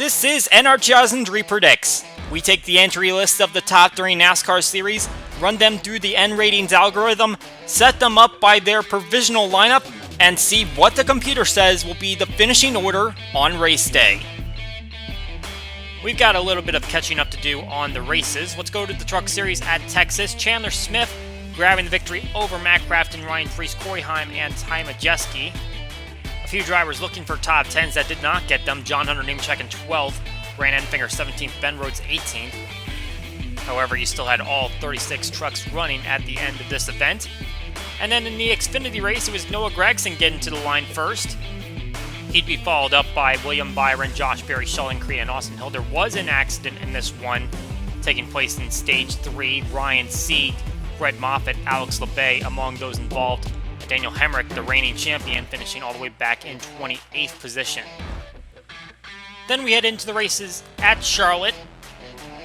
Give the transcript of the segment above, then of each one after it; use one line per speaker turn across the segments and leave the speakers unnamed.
This is NR2003 Predicts. We take the entry list of the top 3 NASCAR series, run them through the N ratings algorithm, set them up by their provisional lineup, and see what the computer says will be the finishing order on race day. We've got a little bit of catching up to do on the races. Let's go to the Truck Series at Texas. Chandler Smith grabbing the victory over Matt Crafton, Ryan Preece, Corey Heim, and Ty Majeski. A few drivers looking for top 10s that did not get them. John Hunter Nemechek in 12th, Grant Enfinger 17th, Ben Rhodes 18th. However, you still had all 36 trucks running at the end of this event. And then in the Xfinity race, it was Noah Gragson getting to the line first. He'd be followed up by William Byron, Josh Berry, Sheldon Creed, and Austin Hill. There was an accident in this one, taking place in Stage 3. Ryan Sieg, Brett Moffitt, Alex LeBay among those involved. Daniel Hemrick, the reigning champion, finishing all the way back in 28th position. Then we head into the races at Charlotte.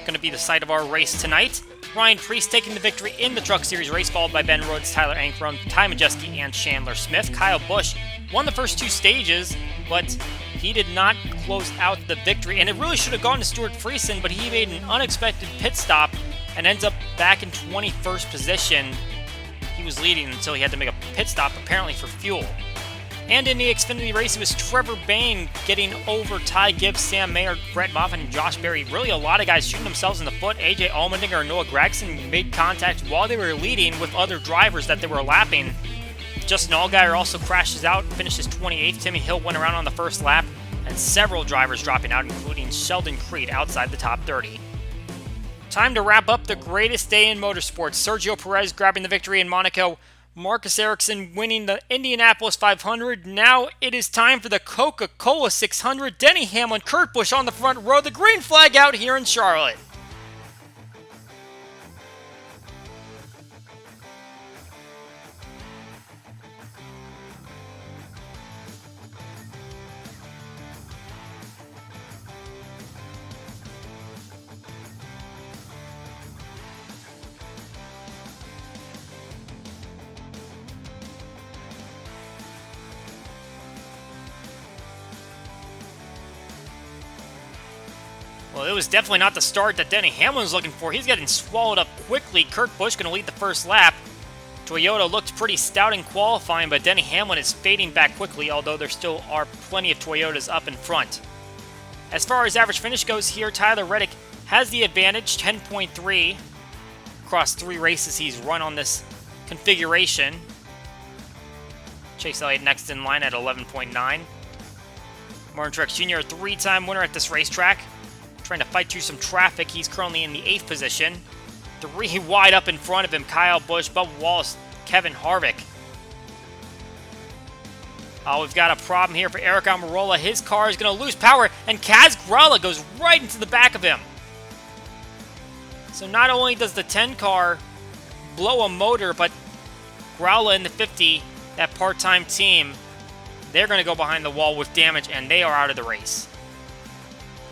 Going to be the site of our race tonight. Ryan Preece taking the victory in the Truck Series race, followed by Ben Rhodes, Tyler Ankrum, Ty Majeski, and Chandler Smith. Kyle Busch won the first 2 stages, but he did not close out the victory, and it really should have gone to Stuart Friesen, but he made an unexpected pit stop and ends up back in 21st position. He was leading until he had to make a pit stop, apparently for fuel. And in the Xfinity race, it was Trevor Bayne getting over Ty Gibbs, Sam Mayer, Brett Moffitt, and Josh Berry. Really a lot of guys shooting themselves in the foot. AJ Allmendinger and Noah Gragson made contact while they were leading with other drivers that they were lapping. Justin Allgaier also crashes out, finishes 28th. Timmy Hill went around on the first lap, and several drivers dropping out, including Sheldon Creed outside the top 30. Time to wrap up the greatest day in motorsports. Sergio Perez grabbing the victory in Monaco. Marcus Ericsson winning the Indianapolis 500. Now it is time for the Coca-Cola 600. Denny Hamlin, Kurt Busch on the front row. The green flag out here in Charlotte. Well, it was definitely not the start that Denny Hamlin was looking for. He's getting swallowed up quickly. Kurt Busch going to lead the first lap. Toyota looked pretty stout in qualifying, but Denny Hamlin is fading back quickly, although there still are plenty of Toyotas up in front. As far as average finish goes here, Tyler Reddick has the advantage, 10.3 across 3 races he's run on this configuration. Chase Elliott next in line at 11.9. Martin Truex Jr., a 3-time winner at this racetrack. Trying to fight through some traffic. He's currently in the 8th position. 3 wide up in front of him. Kyle Busch, Bubba Wallace, Kevin Harvick. Oh, we've got a problem here for Eric Almirola. His car is going to lose power, and Kaz Grala goes right into the back of him. So not only does the 10 car blow a motor, but Grala in the 50, that part-time team, they're going to go behind the wall with damage, and they are out of the race.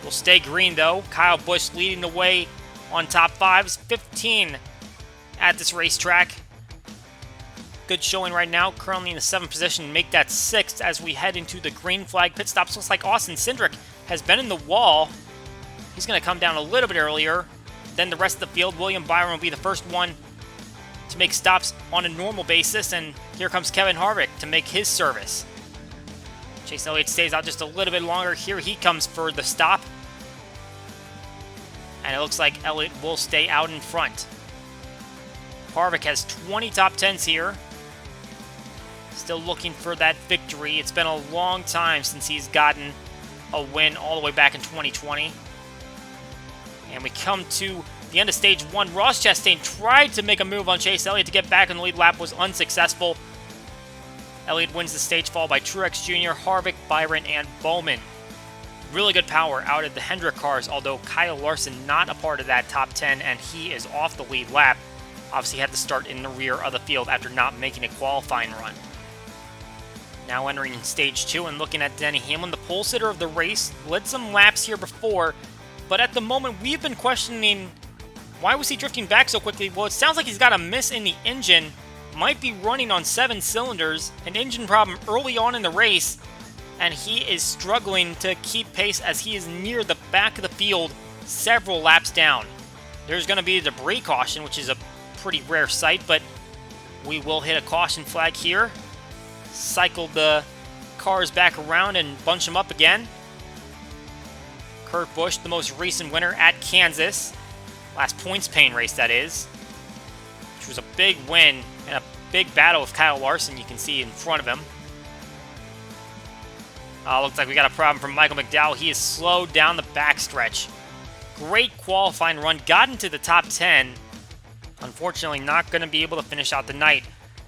Will stay green, though. Kyle Busch leading the way on top 5s, 15 at this racetrack. Good showing right now. Currently in the 7th position. Make that 6th as we head into the green flag pit stops. Looks like Austin Cindric has been in the wall. He's going to come down a little bit earlier than the rest of the field. William Byron will be the first one to make stops on a normal basis. And here comes Kevin Harvick to make his service. Chase Elliott stays out just a little bit longer. Here he comes for the stop. And it looks like Elliott will stay out in front. Harvick has 20 top 10s here. Still looking for that victory. It's been a long time since he's gotten a win all the way back in 2020. And we come to the end of Stage 1. Ross Chastain tried to make a move on Chase Elliott to get back in the lead lap. Was unsuccessful. Elliott wins the stage, followed by Truex Jr., Harvick, Byron, and Bowman. Really good power out of the Hendrick cars, although Kyle Larson not a part of that top 10, and he is off the lead lap. Obviously had to start in the rear of the field after not making a qualifying run. Now entering in Stage 2 and looking at Denny Hamlin, the pole sitter of the race, led some laps here before, but at the moment we've been questioning why was he drifting back so quickly. Well, it sounds like he's got a miss in the engine, might be running on 7 cylinders, an engine problem early on in the race, and he is struggling to keep pace as he is near the back of the field, several laps down. There's going to be a debris caution, which is a pretty rare sight, but we will hit a caution flag here. Cycle the cars back around and bunch them up again. Kurt Busch, the most recent winner at Kansas. Last points pain race, that is. Which was a big win and a big battle with Kyle Larson, you can see in front of him. Looks like we got a problem from Michael McDowell. He is slowed down the backstretch. Great qualifying run. Got into the top 10. Unfortunately, not going to be able to finish out the night.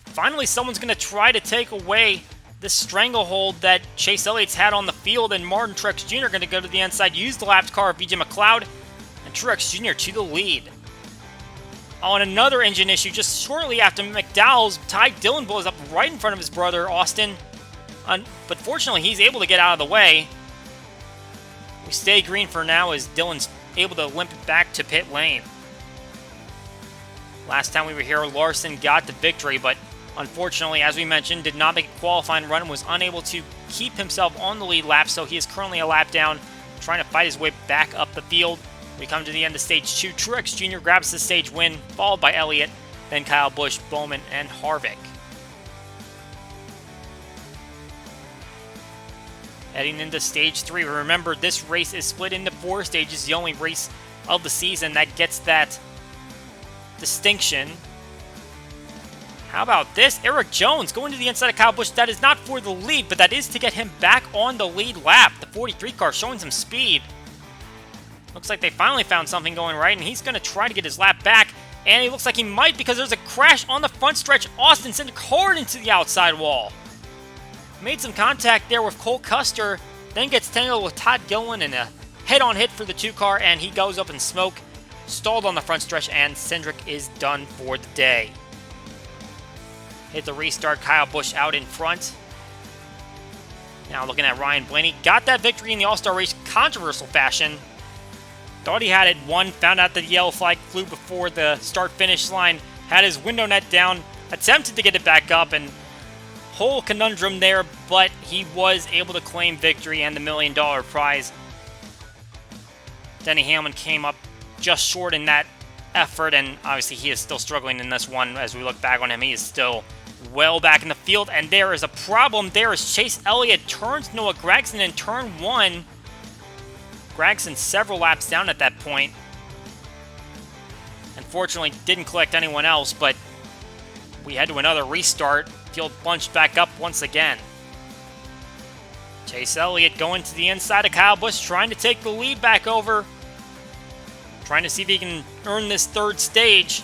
Finally, someone's going to try to take away this stranglehold that Chase Elliott's had on the field, and Martin Truex Jr. going to go to the inside, use the lapped car of BJ McLeod, and Truex Jr. to the lead. On another engine issue, just shortly after McDowell's, Ty Dillon blows up right in front of his brother, Austin. But fortunately, he's able to get out of the way. We stay green for now as Dillon's able to limp it back to pit lane. Last time we were here, Larson got the victory, but unfortunately, as we mentioned, did not make a qualifying run and was unable to keep himself on the lead lap, so he is currently a lap down, trying to fight his way back up the field. We come to the end of stage 2. Truex Jr. grabs the stage win, followed by Elliott, then Kyle Busch, Bowman, and Harvick. Heading into stage 3, remember this race is split into 4 stages, the only race of the season that gets that distinction. How about this? Eric Jones going to the inside of Kyle Busch. That is not for the lead, but that is to get him back on the lead lap. The 43 car showing some speed. Looks like they finally found something going right, and he's going to try to get his lap back. And it looks like he might, because there's a crash on the front stretch. Austin sent it hard into the outside wall. Made some contact there with Cole Custer, then gets tangled with Todd Gilliland in a head-on hit for the 2 car, and he goes up in smoke. Stalled on the front stretch, and Cindric is done for the day. Hit the restart, Kyle Busch out in front. Now looking at Ryan Blaney. Got that victory in the All-Star race, controversial fashion. Thought he had it won, found out that the yellow flag flew before the start-finish line. Had his window net down, attempted to get it back up, and whole conundrum there, but he was able to claim victory and the $1 million prize. Denny Hamlin came up just short in that effort, and obviously he is still struggling in this one. As we look back on him, he is still well back in the field, and there is a problem there as Chase Elliott turns Noah Gragson in turn 1. Gragson several laps down at that point. Unfortunately, didn't collect anyone else, but we head to another restart. Field bunched back up once again. Chase Elliott going to the inside of Kyle Busch, trying to take the lead back over. Trying to see if he can earn this 3rd stage.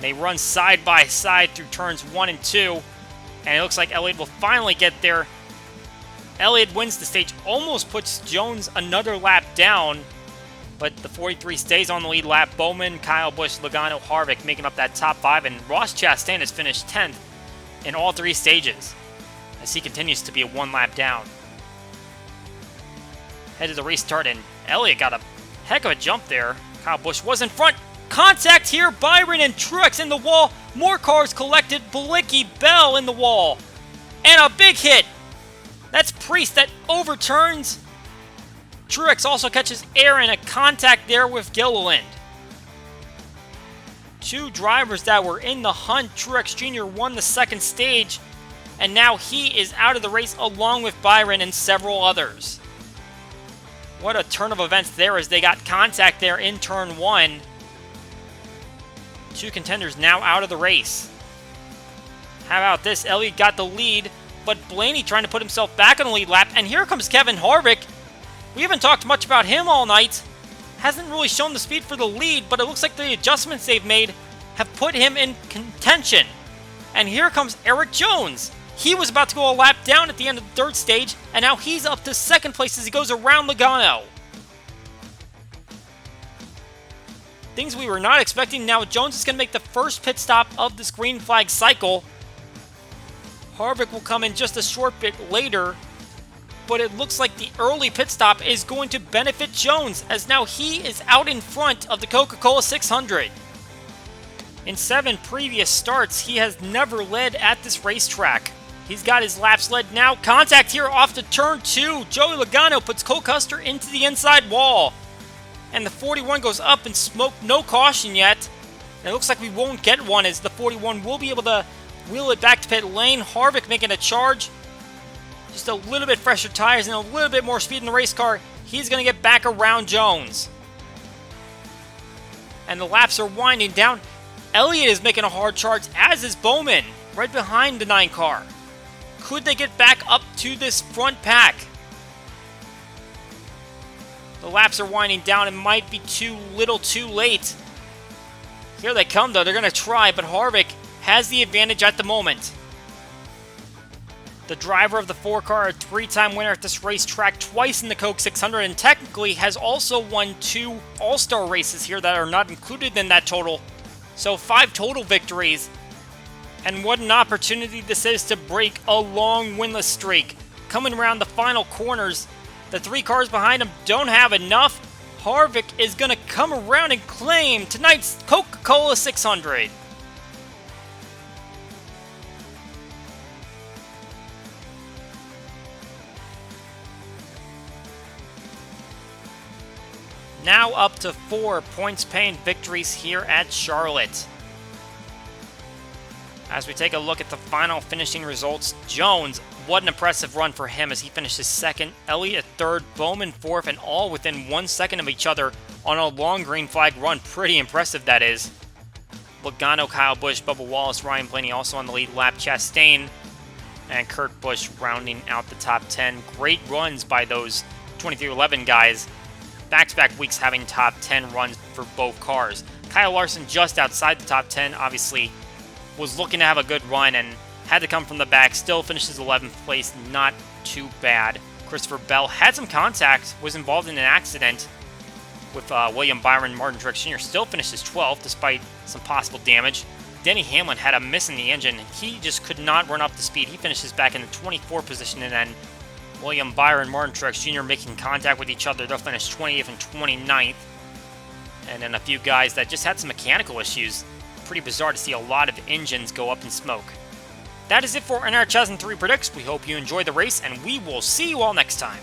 They run side by side through turns 1 and 2. And it looks like Elliott will finally get there. Elliott wins the stage, almost puts Jones another lap down. But the 43 stays on the lead lap. Bowman, Kyle Busch, Logano, Harvick making up that top 5. And Ross Chastain has finished 10th in all 3 stages, as he continues to be a 1 lap down. Head to the restart, and Elliott got a heck of a jump there. Kyle Busch was in front. Contact here, Byron and Truex in the wall. More cars collected, Bilicki, Bell in the wall. And a big hit. That's Priest that overturns. Truex also catches air in a contact there with Gilliland. 2 drivers that were in the hunt. Truex Jr. won the 2nd stage, and now he is out of the race along with Byron and several others. What a turn of events there as they got contact there in turn 1. 2 contenders now out of the race. How about this? Elliott got the lead, but Blaney trying to put himself back on the lead lap, and here comes Kevin Harvick. We haven't talked much about him all night. Hasn't really shown the speed for the lead, but it looks like the adjustments they've made have put him in contention. And here comes Eric Jones. He was about to go a lap down at the end of the 3rd stage, and now he's up to 2nd place as he goes around Logano. Things we were not expecting. Now Jones is going to make the first pit stop of this green flag cycle. Harvick will come in just a short bit later, but it looks like the early pit stop is going to benefit Jones, as now he is out in front of the Coca-Cola 600. In 7 previous starts, he has never led at this racetrack. He's got his laps led now. Contact here off to turn 2. Joey Logano puts Cole Custer into the inside wall. And the 41 goes up in smoke. No caution yet. And it looks like we won't get one as the 41 will be able to wheel it back to pit lane. Harvick making a charge. Just a little bit fresher tires and a little bit more speed in the race car. He's going to get back around Jones. And the laps are winding down. Elliott is making a hard charge, as is Bowman, right behind the 9 car. Could they get back up to this front pack? The laps are winding down. It might be too little too late. Here they come, though. They're going to try, but Harvick has the advantage at the moment. The driver of the 4 car, a 3-time winner at this racetrack, twice in the Coke 600, and technically has also won 2 All-Star races here that are not included in that total. So 5 total victories. And what an opportunity this is to break a long winless streak. Coming around the final corners, the 3 cars behind him don't have enough. Harvick is going to come around and claim tonight's Coca-Cola 600. Now up to 4 points-paying victories here at Charlotte. As we take a look at the final finishing results, Jones, what an impressive run for him as he finishes 2nd, Elliott 3rd, Bowman 4th, and all within 1 second of each other on a long green flag run. Pretty impressive, that is. Logano, Kyle Busch, Bubba Wallace, Ryan Blaney also on the lead lap, Chastain, and Kurt Busch rounding out the top 10. Great runs by those 23-11 guys. Back-to-back weeks having top 10 runs for both cars. Kyle Larson just outside the top 10, obviously was looking to have a good run and had to come from the back. Still finishes 11th place, not too bad. Christopher Bell had some contact, was involved in an accident with William Byron. Martin Truex Jr. still finishes 12th despite some possible damage. Denny Hamlin had a miss in the engine. He just could not run up the speed. He finishes back in the 24th position, and then William Byron, Martin Truex Jr. making contact with each other. They'll finish 20th and 29th. And then a few guys that just had some mechanical issues. Pretty bizarre to see a lot of engines go up in smoke. That is it for NR2003 Predicts. We hope you enjoyed the race, and we will see you all next time.